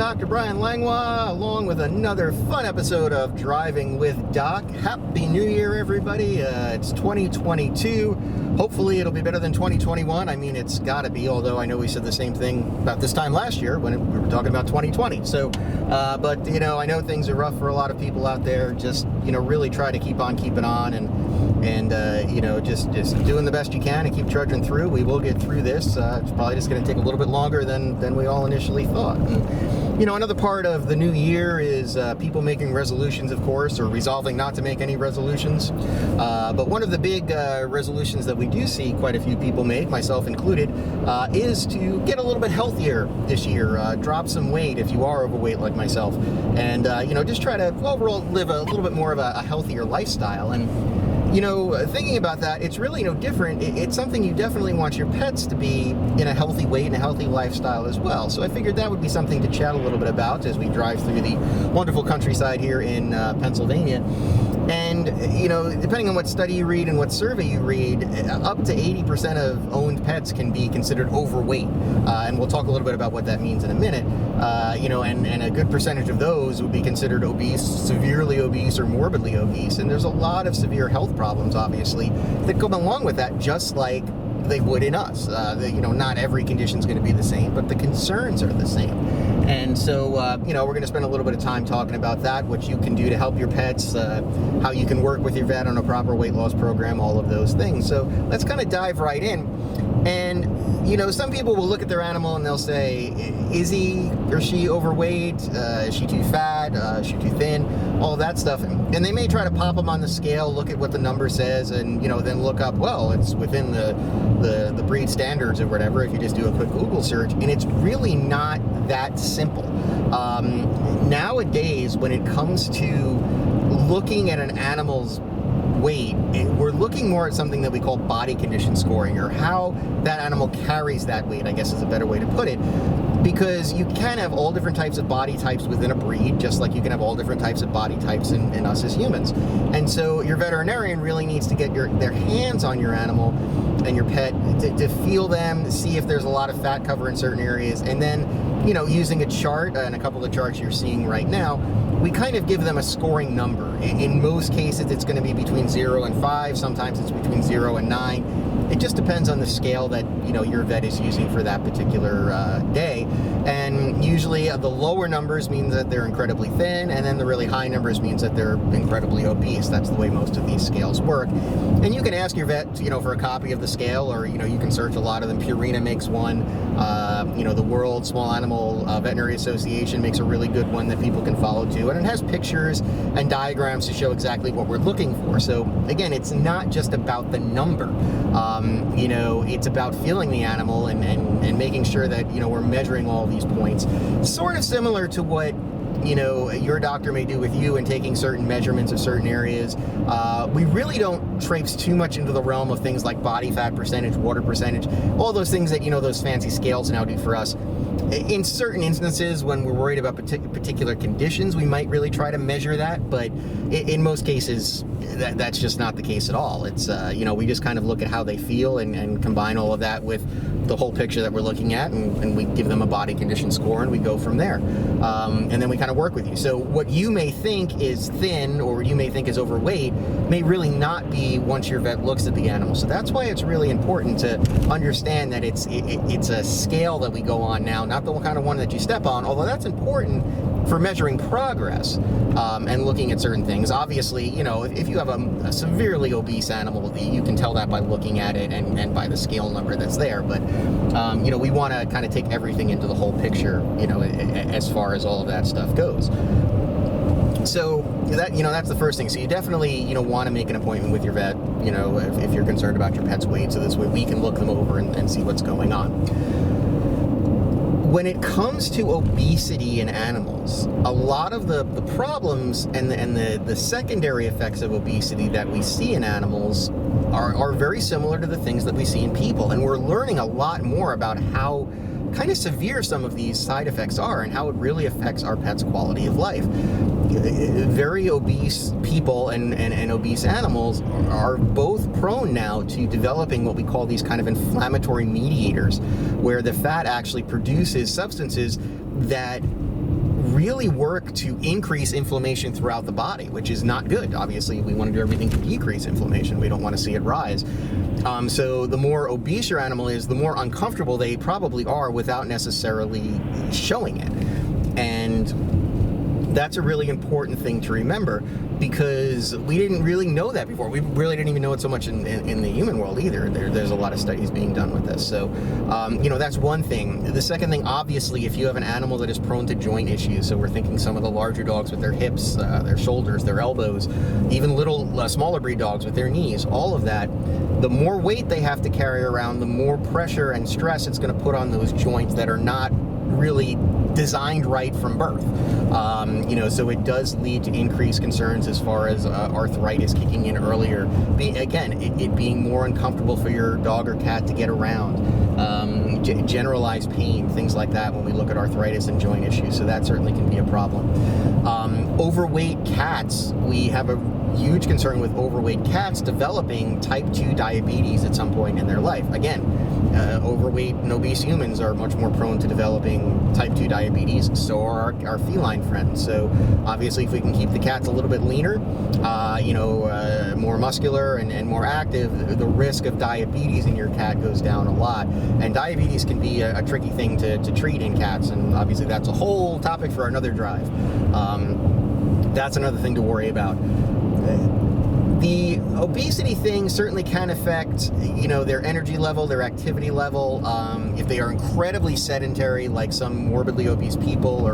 Dr. Brian Langlois, along with another fun episode of Driving with Doc. Happy New Year, everybody. It's 2022. Hopefully it'll be better than 2021. I mean, it's got to be, although I know we said the same thing about this time last year when we were talking about 2020. So, but, you know, I know things are rough for a lot of people out there. Just, you know, really try to keep on keeping on and you know, just doing the best you can and keep trudging through. We will get through this. It's probably just going to take a little bit longer than we all initially thought. And, you know, another part of the new year is people making resolutions, of course, or resolving not to make any resolutions. But one of the big resolutions that we do see quite a few people make, myself included, is to get a little bit healthier this year, drop some weight if you are overweight like myself, and you know, just try to overall live a little bit more of a healthier lifestyle. And you know, thinking about that, it's really no different. It's something you definitely want your pets to be in a healthy weight and a healthy lifestyle as well. So I figured that would be something to chat a little bit about as we drive through the wonderful countryside here in Pennsylvania. And, you know, depending on what study you read and what survey you read, up to 80% of owned pets can be considered overweight. And we'll talk a little bit about what that means in a minute. You know, and a good percentage of those would be considered obese, severely obese, or morbidly obese. And there's a lot of severe health problems, obviously, that come along with that, just like they would in us. You know, not every condition is going to be the same, but the concerns are the same. And so, you know, we're going to spend a little bit of time talking about that, what you can do to help your pets, how you can work with your vet on a proper weight loss program, all of those things. So let's kind of dive right in. And, you know, some people will look at their animal and they'll say, is he or she overweight? Is she too fat? Is she too thin? All that stuff. And they may try to pop them on the scale, look at what the number says, and, you know, then look up, well, it's within the breed standards or whatever, if you just do a quick Google search. And it's really not that simple. Nowadays, when it comes to looking at an animal's weight, we're looking more at something that we call body condition scoring, or how that animal carries that weight, I guess is a better way to put it. Because you can have all different types of body types within a breed, just like you can have all different types of body types in us as humans. And so your veterinarian really needs to get their hands on your animal and your pet to feel them, see if there's a lot of fat cover in certain areas, and then, you know, using a chart, and a couple of charts you're seeing right now, we kind of give them a scoring number. In most cases, it's going to be between 0 and 5. Sometimes it's between 0 and 9. It just depends on the scale that, you know, your vet is using for that particular day. And usually the lower numbers mean that they're incredibly thin, and then the really high numbers means that they're incredibly obese. That's the way most of these scales work. And you can ask your vet, you know, for a copy of the scale, or, you know, you can search a lot of them. Purina makes one. You know, the World Small Animal Veterinary Association makes a really good one that people can follow too. And it has pictures and diagrams to show exactly what we're looking for. So again, it's not just about the number. You know, it's about feeling the animal and making sure that, you know, we're measuring all these points. Sort of similar to what, you know, your doctor may do with you in taking certain measurements of certain areas. We really don't traipse too much into the realm of things like body fat percentage, water percentage, all those things that, you know, those fancy scales now do for us. In certain instances, when we're worried about particular conditions, we might really try to measure that, but in most cases, that's just not the case at all. It's, you know, we just kind of look at how they feel and combine all of that with the whole picture that we're looking at, and we give them a body condition score, and we go from there. And then we kind of work with you. So what you may think is thin, or you may think is overweight, may really not be once your vet looks at the animal. So that's why it's really important to understand that it's a scale that we go on now, not the kind of one that you step on, although that's important for measuring progress and looking at certain things. Obviously, you know, if you have a severely obese animal, you can tell that by looking at it and by the scale number that's there. But, you know, we want to kind of take everything into the whole picture, you know, as far as all of that stuff goes. So that, you know, that's the first thing. So you definitely, you know, want to make an appointment with your vet, you know, if you're concerned about your pet's weight, so this way we can look them over and see what's going on. When it comes to obesity in animals, a lot of the problems and the secondary effects of obesity that we see in animals are very similar to the things that we see in people. And we're learning a lot more about how kind of severe some of these side effects are and how it really affects our pets' quality of life. Very obese people and obese animals are both prone now to developing what we call these kind of inflammatory mediators, where the fat actually produces substances that really work to increase inflammation throughout the body, which is not good. Obviously, we want to do everything to decrease inflammation. We don't want to see it rise. So the more obese your animal is, the more uncomfortable they probably are without necessarily showing it. And that's a really important thing to remember, because we didn't really know that before. We really didn't even know it so much in the human world either. There's a lot of studies being done with this. So, that's one thing. The second thing, obviously, if you have an animal that is prone to joint issues, so we're thinking some of the larger dogs with their hips, their shoulders, their elbows, even little smaller breed dogs with their knees, all of that, the more weight they have to carry around, the more pressure and stress it's going to put on those joints that are not really designed right from birth. So it does lead to increased concerns as far as arthritis kicking in earlier. It being more uncomfortable for your dog or cat to get around. Generalized pain, things like that when we look at arthritis and joint issues. So that certainly can be a problem. Overweight cats, we have a huge concern with overweight cats developing type 2 diabetes at some point in their life. Again, overweight and obese humans are much more prone to developing type 2 diabetes, so are our feline friends. So obviously if we can keep the cats a little bit leaner, more muscular and more active, the risk of diabetes in your cat goes down a lot. And diabetes can be a tricky thing to treat in cats, and obviously that's a whole topic for another drive. That's another thing to worry about. The obesity thing certainly can affect, their energy level, their activity level. If they are incredibly sedentary, like some morbidly obese people,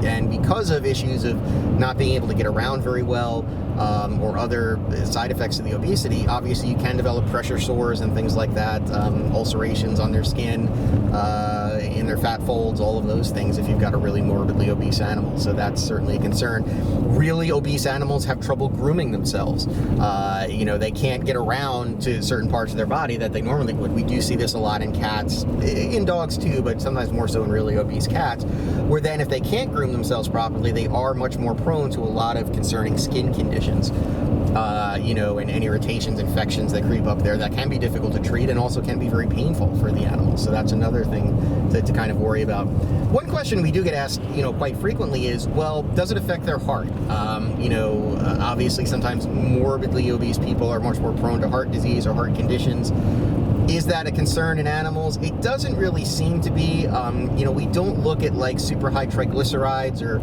and because of issues of not being able to get around very well, or other side effects of the obesity, obviously you can develop pressure sores and things like that, ulcerations on their skin, in their fat folds, all of those things if you've got a really morbidly obese animal. So that's certainly a concern. Really obese animals have trouble grooming themselves. They can't get around to certain parts of their body that they normally would. We do see this a lot in cats, in dogs too, but sometimes more so in really obese cats, where then if they can't groom themselves properly, they are much more prone to a lot of concerning skin conditions, and irritations, infections that creep up there that can be difficult to treat and also can be very painful for the animal. So that's another thing to kind of worry about. One question we do get asked, quite frequently is, well, does it affect their heart? Obviously sometimes morbidly obese people are much more prone to heart disease or heart conditions. Is that a concern in animals? It doesn't really seem to be. We don't look at like super high triglycerides or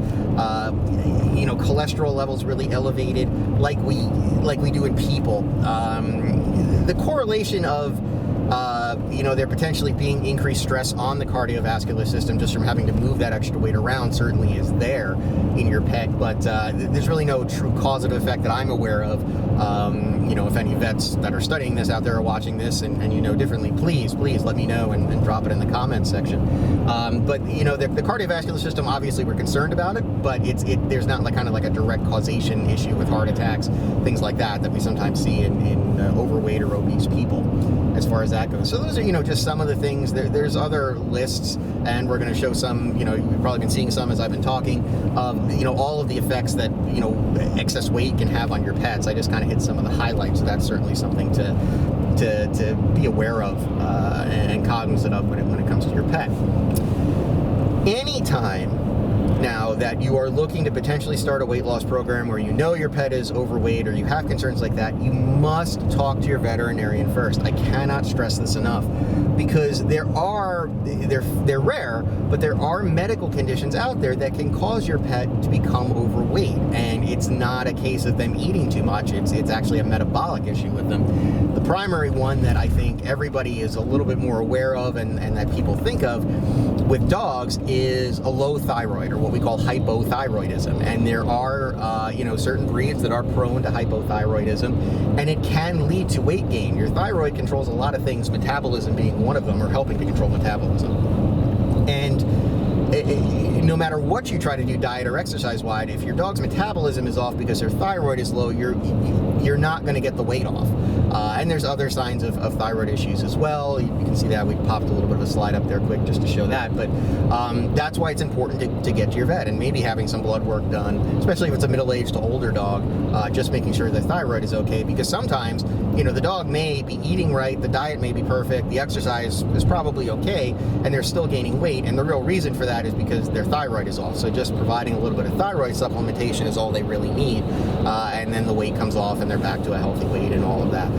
cholesterol levels really elevated like we do in people. The correlation of there potentially being increased stress on the cardiovascular system just from having to move that extra weight around certainly is there in your pet, but there's really no true causative effect that I'm aware of. If any vets that are studying this out there are watching this and you know differently, please let me know and drop it in the comments section. But the cardiovascular system, obviously we're concerned about it, but there's not like a direct causation issue with heart attacks, things like that we sometimes see in overweight or obese people as far as that goes. So those are just some of the things. There's other lists, and we're going to show some. You've probably been seeing some as I've been talking. All of the effects that excess weight can have on your pets. I just kind of hit some of the highlights. So that's certainly something to be aware of and cognizant of when it comes to your pet. Anytime now that you are looking to potentially start a weight loss program, or your pet is overweight, or you have concerns like that, you must talk to your veterinarian first. I cannot stress this enough, because they're rare, but there are medical conditions out there that can cause your pet to become overweight, and it's not a case of them eating too much. It's actually a metabolic issue with them. The primary one that I think everybody is a little bit more aware of and that people think of with dogs is a low thyroid, or what we call hypothyroidism. And there are certain breeds that are prone to hypothyroidism, and it can lead to weight gain. Your thyroid controls a lot of things, metabolism being one of them, or helping to control metabolism. And no matter what you try to do diet or exercise wise, if your dog's metabolism is off because their thyroid is low, you're not going to get the weight off. And there's other signs of thyroid issues as well. You can see that we popped a little bit of a slide up there quick just to show that. But that's why it's important to get to your vet and maybe having some blood work done, especially if it's a middle-aged to older dog, just making sure the thyroid is okay. Because sometimes, the dog may be eating right, the diet may be perfect, the exercise is probably okay, and they're still gaining weight. And the real reason for that that is because their thyroid is off. So just providing a little bit of thyroid supplementation is all they really need, and then the weight comes off and they're back to a healthy weight and all of that.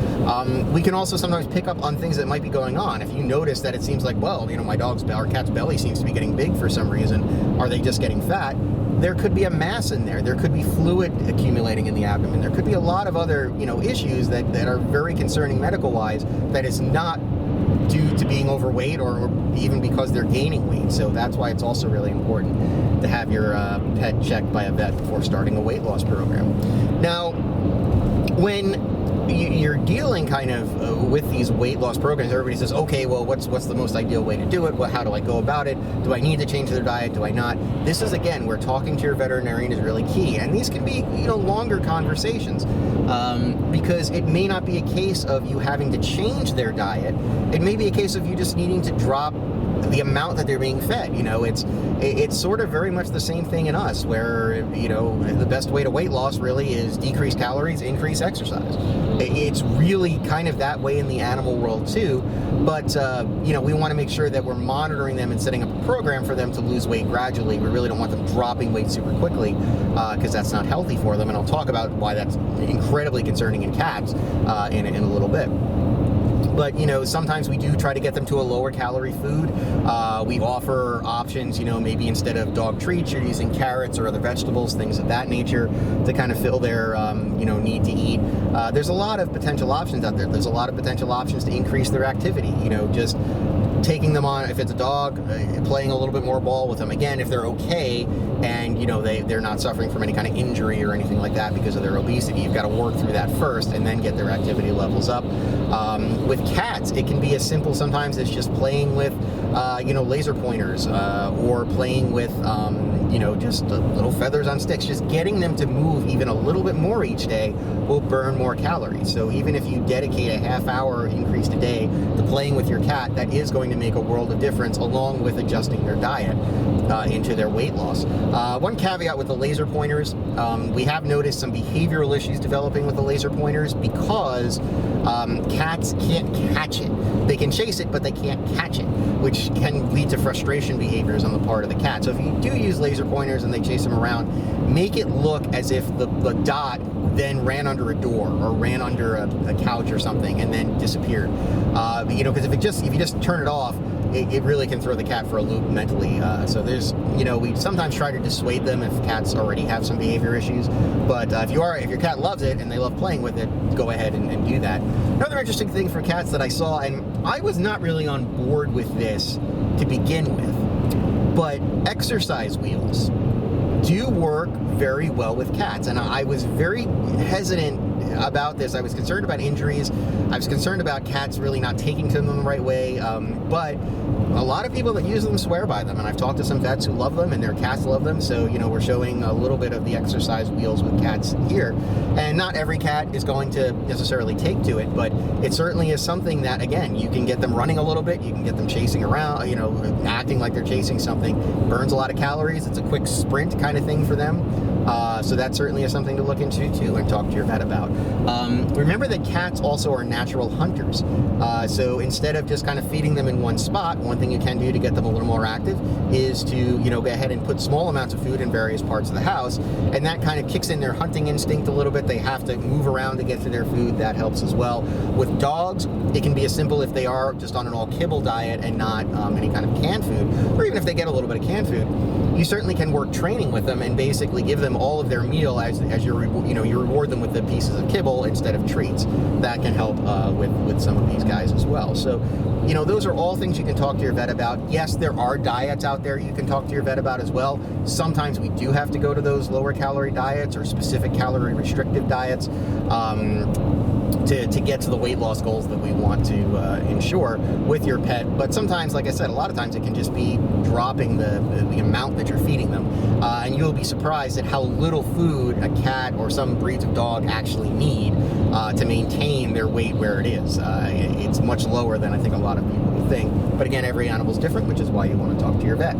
We can also sometimes pick up on things that might be going on. If you notice that it seems like, well, my our cat's belly seems to be getting big for some reason, are they just getting fat? There could be a mass in there. There could be fluid accumulating in the abdomen. There could be a lot of other, issues that are very concerning medical-wise that is not due to being overweight or even because they're gaining weight. So that's why it's also really important to have your pet checked by a vet before starting a weight loss program. Now, when you're dealing kind of with these weight loss programs, everybody says, okay, well, what's the most ideal way to do it? How do I go about it? Do I need to change their diet? Do I not? This is, again, where talking to your veterinarian is really key. And these can be, longer conversations, because it may not be a case of you having to change their diet. It may be a case of you just needing to drop the amount that they're being fed. It's sort of very much the same thing in us, where the best way to weight loss really is decrease calories, increase exercise. It's really kind of that way in the animal world too, but we want to make sure that we're monitoring them and setting up a program for them to lose weight gradually. We really don't want them dropping weight super quickly, because that's not healthy for them, and I'll talk about why that's incredibly concerning in cats in a little bit. But, sometimes we do try to get them to a lower calorie food. We offer options, maybe instead of dog treats, you're using carrots or other vegetables, things of that nature, to kind of fill their, need to eat. There's a lot of potential options out there. There's a lot of potential options to increase their activity, just taking them on, if it's a dog, playing a little bit more ball with them. Again, if they're okay and, they're not suffering from any kind of injury or anything like that because of their obesity, you've got to work through that first and then get their activity levels up. With cats, it can be as simple sometimes as just playing with, laser pointers, or playing with, just little feathers on sticks. Just getting them to move even a little bit more each day will burn more calories. So even if you dedicate a half-hour increase a day to playing with your cat, that is going to make a world of difference, along with adjusting their diet into their weight loss. One caveat with the laser pointers, we have noticed some behavioral issues developing with the laser pointers because cats can't catch it. They can chase it, but they can't catch it, which can lead to frustration behaviors on the part of the cat. So if you do use laser pointers and they chase them around, make it look as if the dot then ran under a door or ran under a couch or something and then disappeared. Because if you just turn it off, it really can throw the cat for a loop mentally. So there's, we sometimes try to dissuade them if cats already have some behavior issues. But if your cat loves it and they love playing with it, go ahead and do that. Another interesting thing for cats that I saw, and I was not really on board with this to begin with, but exercise wheels do work very well with cats. And I was very hesitant about this. I was concerned about injuries. I was concerned about cats really not taking to them the right way. But a lot of people that use them swear by them. And I've talked to some vets who love them and their cats love them. So, we're showing a little bit of the exercise wheels with cats here. And not every cat is going to necessarily take to it, but it certainly is something that, again, you can get them running a little bit. You can get them chasing around, acting like they're chasing something. Burns a lot of calories. It's a quick sprint kind of thing for them. So that certainly is something to look into too and talk to your vet about. Remember that cats also are natural hunters. So instead of just kind of feeding them in one spot, one thing you can do to get them a little more active is to, go ahead and put small amounts of food in various parts of the house. And that kind of kicks in their hunting instinct a little bit. They have to move around to get to their food. That helps as well. With dogs, it can be as simple if they are just on an all kibble diet and not any kind of canned food, or even if they get a little bit of canned food. You certainly can work training with them and basically give them all of their meal as you reward them with the pieces of kibble instead of treats. That can help with some of these guys as well. So, those are all things you can talk to your vet about. Yes, there are diets out there you can talk to your vet about as well. Sometimes we do have to go to those lower calorie diets or specific calorie restrictive diets to get to the weight loss goals that we want to ensure with your pet. But sometimes, like I said, a lot of times it can just be dropping the amount that you're feeding them. And you'll be surprised at how little food a cat or some breeds of dog actually need. to maintain their weight where it is. It's much lower than I think a lot of people would think. But again, every animal is different, which is why you want to talk to your vet.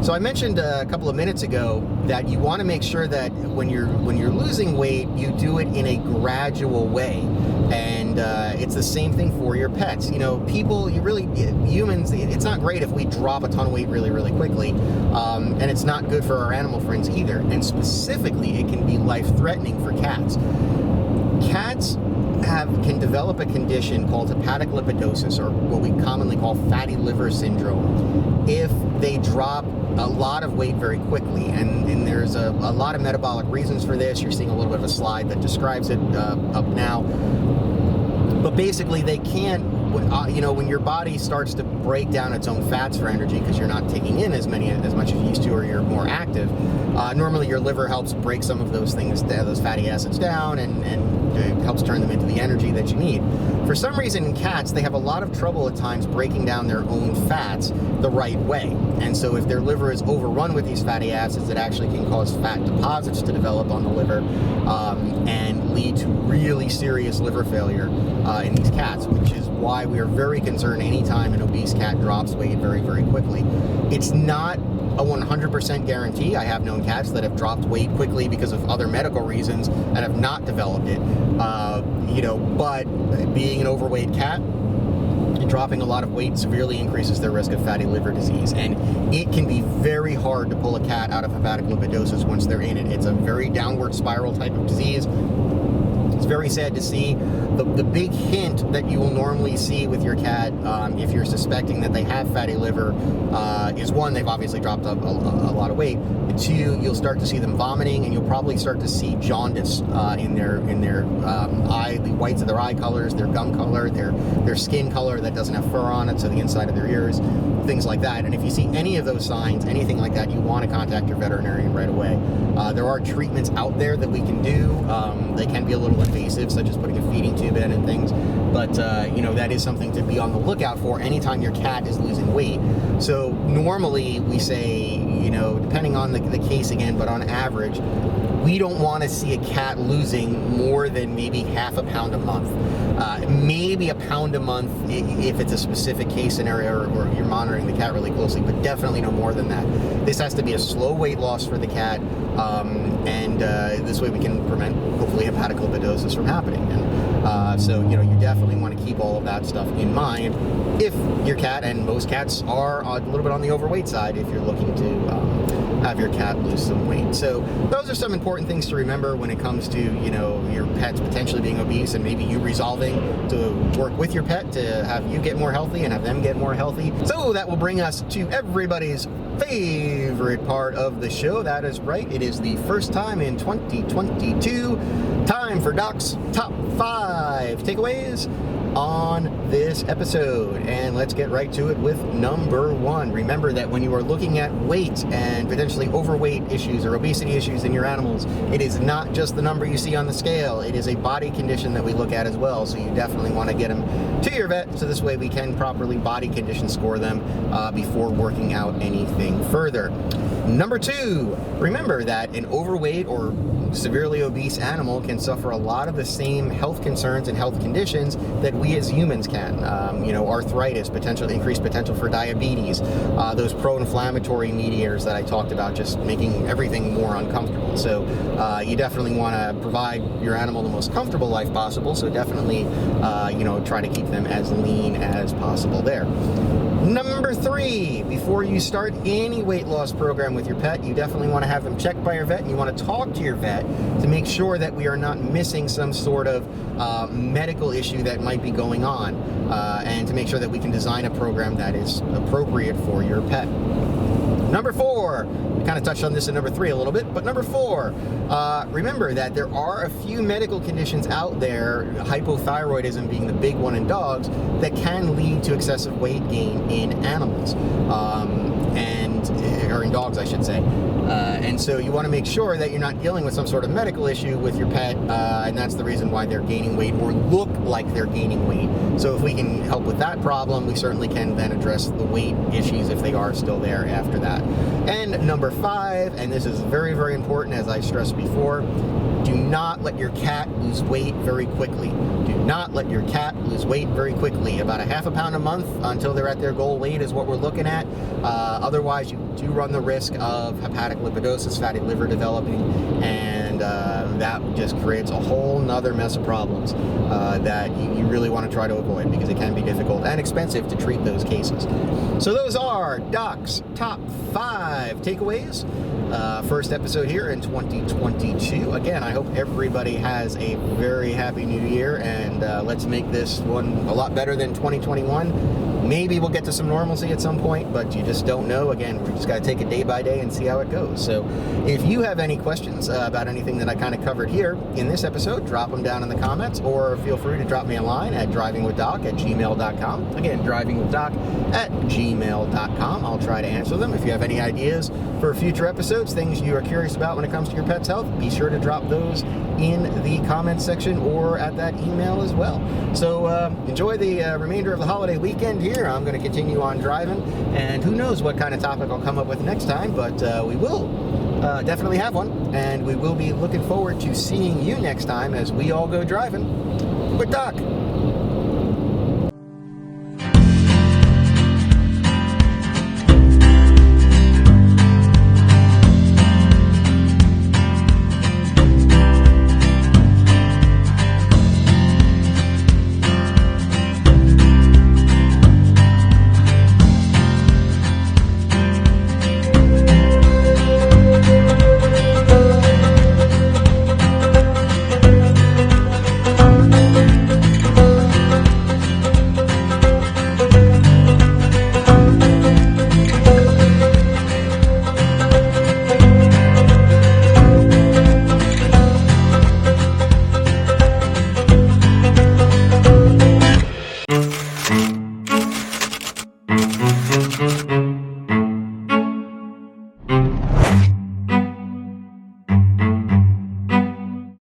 So I mentioned a couple of minutes ago that you want to make sure that when you're losing weight, you do it in a gradual way. And it's the same thing for your pets. Humans, it's not great if we drop a ton of weight really, really quickly. And it's not good for our animal friends either. And specifically, it can be life-threatening for cats. Cats can develop a condition called hepatic lipidosis, or what we commonly call fatty liver syndrome, if they drop a lot of weight very quickly. And there's a lot of metabolic reasons for this. You're seeing a little bit of a slide that describes it up now. But basically, they can't, when your body starts to break down its own fats for energy because you're not taking in as much as you used to, or you're more active, normally your liver helps break some of those things, those fatty acids down, and it helps turn them into the energy that you need. For some reason in cats, they have a lot of trouble at times breaking down their own fats the right way. And so if their liver is overrun with these fatty acids, it actually can cause fat deposits to develop on the liver and lead to really serious liver failure in these cats, which is why we are very concerned anytime an obese cat drops weight very, very quickly. It's not a 100% guarantee. I have known cats that have dropped weight quickly because of other medical reasons and have not developed it. But being an overweight cat, dropping a lot of weight severely increases their risk of fatty liver disease. And it can be very hard to pull a cat out of hepatic lipidosis once they're in it. It's a very downward spiral type of disease. It's very sad to see. The big hint that you will normally see with your cat, if you're suspecting that they have fatty liver, is one, they've obviously dropped a lot of weight. Two, you'll start to see them vomiting, and you'll probably start to see jaundice in their eye, the whites of their eye colors, their gum color, their skin color that doesn't have fur on it, so the inside of their ears, things like that. And if you see any of those signs, anything like that, you want to contact your veterinarian right away. There are treatments out there that we can do. They can be a little invasive, such as putting a feeding tube in and things, but that is something to be on the lookout for anytime your cat is losing weight. So normally we say, depending on the case again, but on average, we don't want to see a cat losing more than maybe half a pound a month. Maybe a pound a month if it's a specific case scenario or you're monitoring the cat really closely, but definitely no more than that. This has to be a slow weight loss for the cat, and this way we can prevent, hopefully, hepatic lipidosis from happening. And so you definitely want to keep all of that stuff in mind if your cat, and most cats are a little bit on the overweight side, if you're looking to have your cat lose some weight. So those are some important things to remember when it comes to your pets potentially being obese, and maybe you resolving to work with your pet to have you get more healthy and have them get more healthy. So that will bring us to everybody's favorite part of the show. That is right, it is the first time in 2022. Time for Doc's Top 5 Takeaways on this episode, and let's get right to it with number 1. Remember that when you are looking at weight and potentially overweight issues or obesity issues in your animals, it is not just the number you see on the scale. It is a body condition that we look at as well, so you definitely want to get them to your vet, so this way we can properly body condition score them before working out anything further. Number 2, remember that an overweight or severely obese animal can suffer a lot of the same health concerns and health conditions that we as humans can. Arthritis, increased potential for diabetes, those pro-inflammatory mediators that I talked about, just making everything more uncomfortable. So you definitely want to provide your animal the most comfortable life possible. So definitely, try to keep them as lean as possible there. Number 3, before you start any weight loss program with your pet, you definitely want to have them checked by your vet, and you want to talk to your vet to make sure that we are not missing some sort of medical issue that might be going on, and to make sure that we can design a program that is appropriate for your pet. Number 4, we kind of touched on this in number 3 a little bit, but number 4, remember that there are a few medical conditions out there, hypothyroidism being the big one in dogs, that can lead to excessive weight gain in animals, or in dogs, I should say. And so you want to make sure that you're not dealing with some sort of medical issue with your pet, and that's the reason why they're gaining weight or look like they're gaining weight. So if we can help with that problem, we certainly can then address the weight issues if they are still there after that. And number 5, and this is very, very important, as I stressed before, do not let your cat lose weight very quickly. Do not let your cat lose weight very quickly. About a half a pound a month until they're at their goal weight is what we're looking at. Otherwise, you do run the risk of hepatic lipidosis, fatty liver developing, and that just creates a whole nother mess of problems that you really want to try to avoid, because it can be difficult and expensive to treat those cases. So those are Doc's top 5 takeaways. First episode here in 2022. Again, I hope everybody has a very happy new year, and let's make this one a lot better than 2021. Maybe we'll get to some normalcy at some point, but you just don't know. Again, we just got to take it day by day and see how it goes. So if you have any questions about anything that I kind of covered here in this episode, drop them down in the comments, or feel free to drop me a line at drivingwithdoc@gmail.com. Again, drivingwithdoc@gmail.com. I'll try to answer them. If you have any ideas for future episodes, things you are curious about when it comes to your pet's health, be sure to drop those in the comments section or at that email as well. So enjoy the remainder of the holiday weekend here. I'm going to continue on driving, and who knows what kind of topic I'll come up with next time, but we will definitely have one, and we will be looking forward to seeing you next time as we all go driving with Doc.